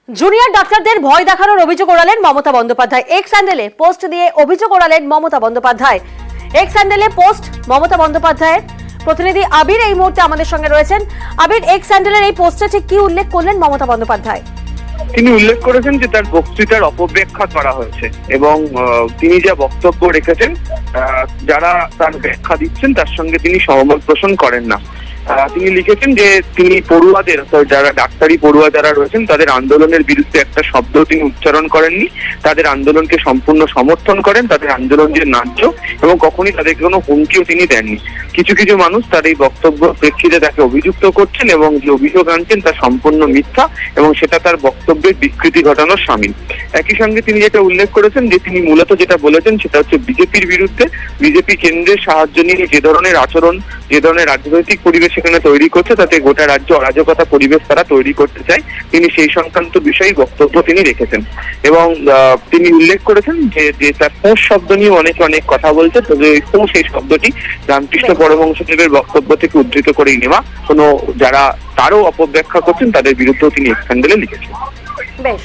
Junior ডাক্তারদের ভয় দেখানোর অভিযোগ ওড়ালেন মমতা বন্দ্যোপাধ্যায়। এক্স হ্যান্ডেলে পোস্ট দিয়ে অভিযোগ ওড়ালেন মমতা বন্দ্যোপাধ্যায়। এক্স হ্যান্ডেলে পোস্ট মমতা বন্দ্যোপাধ্যায়ের। প্রতিনিধি আবির এই মুহূর্তে আমাদের সঙ্গে রয়েছেন। আবির, এক্স হ্যান্ডেলের এই পোস্টে ঠিক কি উল্লেখ করলেন মমতা বন্দ্যোপাধ্যায়? তিনি উল্লেখ করেছেন যে তার বক্তৃতার অপব্যাখ্যা করা হয়েছে এবং তিনি যা বক্তব্য রেখেছেন যারা তার ব্যাখ্যা দিচ্ছেন তার সঙ্গে তিনি সহমত পোষণ করেন না। তিনি লিখেছেন যে তিনি পড়ুয়াদের, যারা ডাক্তারি পড়ুয়া যারা রয়েছেন তাদের আন্দোলনের বিরুদ্ধে একটা শব্দ তিনি উচ্চারণ করেননি। তাদের আন্দোলনকে সম্পূর্ণ সমর্থন করেন, তাদের আন্দোলন যে ন্যায্য এবং কখনই তাদেরকে কোনো হুমকিও তিনি দেননি। কিছু কিছু মানুষ তার এই বক্তব্য প্রেক্ষিতে তাকে অভিযুক্ত করছেন এবং যে অভিযোগ আনছেন তা সম্পূর্ণ মিথ্যা এবং সেটা তার বক্তব্যের বিকৃতি ঘটানোর শামিল। একই সঙ্গে তিনি যেটা উল্লেখ করেছেন যে তিনি মূলত যেটা বলেছেন সেটা হচ্ছে বিজেপির বিরুদ্ধে। বিজেপি কেন্দ্রের সাহায্য নিয়ে যে ধরনের আচরণ, যে ধরনের রাজনৈতিক পরিবেশ সেখানে তৈরি করছে তাতে গোটা রাজ্য অরাজকতা পরিবেশ তারা তৈরি করতে চায়। তিনি সেই সংক্রান্ত বিষয়ে বক্তব্য তিনি রেখেছেন এবং তিনি উল্লেখ করেছেন যে তার ফোঁস শব্দ নিয়ে অনেকে অনেক কথা বলছে, তবে ফোঁস এই শব্দটি রামকৃষ্ণ পরমহংসদেবের বক্তব্য থেকে উদ্ধৃত করেই নেওয়া। কোনো যারা তারও অপব্যাখ্যা করছেন তাদের বিরুদ্ধেও তিনি এক্স হ্যান্ডেলে লিখেছেন। বেশ।